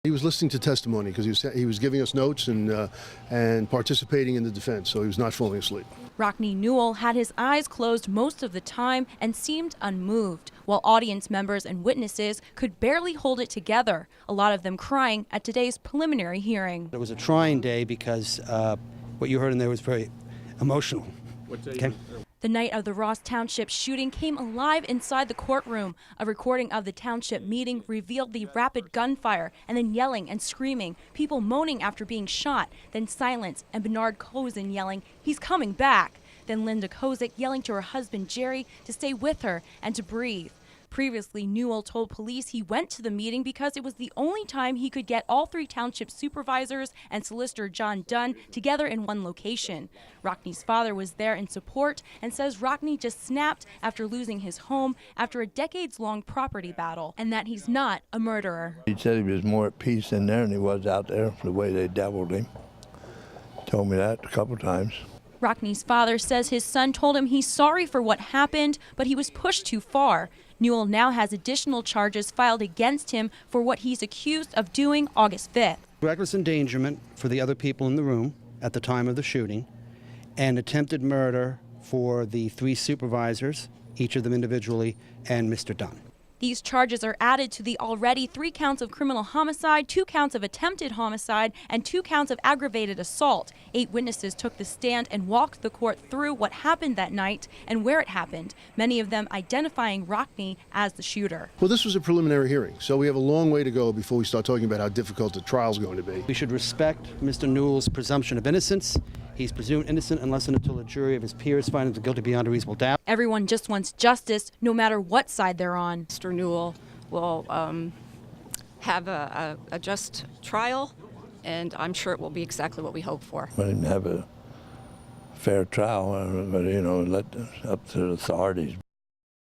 He was listening to testimony because he was giving us notes and participating in the defense, so he was not falling asleep. Rockne Newell had his eyes closed most of the time and seemed unmoved, while audience members and witnesses could barely hold it together, a lot of them crying at today's preliminary hearing. It was a trying day because what you heard in there was very emotional. Okay? The night of the Ross Township shooting came alive inside the courtroom. A recording of the township meeting revealed the rapid gunfire and then yelling and screaming, people moaning after being shot, then silence, and Bernard Cozen yelling, "He's coming back." Then Linda Kozik yelling to her husband Jerry to stay with her and to breathe. Previously, Newell told police he went to the meeting because it was the only time he could get all three township supervisors and solicitor John Dunn together in one location. Rockne's father was there in support and says Rockne just snapped after losing his home after a decades-long property battle, and that he's not a murderer. He said he was more at peace in there than he was out there, the way they deviled him. Told me that a couple times. Rockne's father says his son told him he's sorry for what happened, but he was pushed too far. Newell now has additional charges filed against him for what he's accused of doing August 5th. Reckless endangerment for the other people in the room at the time of the shooting, and attempted murder for the three supervisors, each of them individually, and Mr. Dunn. These charges are added to the already 3 counts of criminal homicide, 2 counts of attempted homicide, and 2 counts of aggravated assault. 8 witnesses took the stand and walked the court through what happened that night and where it happened, many of them identifying Rockne as the shooter. Well, this was a preliminary hearing, so we have a long way to go before we start talking about how difficult the trial's going to be. We should respect Mr. Newell's presumption of innocence. He's presumed innocent unless and until a jury of his peers find him guilty beyond a reasonable doubt. Everyone just wants justice, no matter what side they're on. Mr. Newell will have a just trial, and I'm sure it will be exactly what we hope for. I didn't have a fair trial, but, you know, let up to the authorities.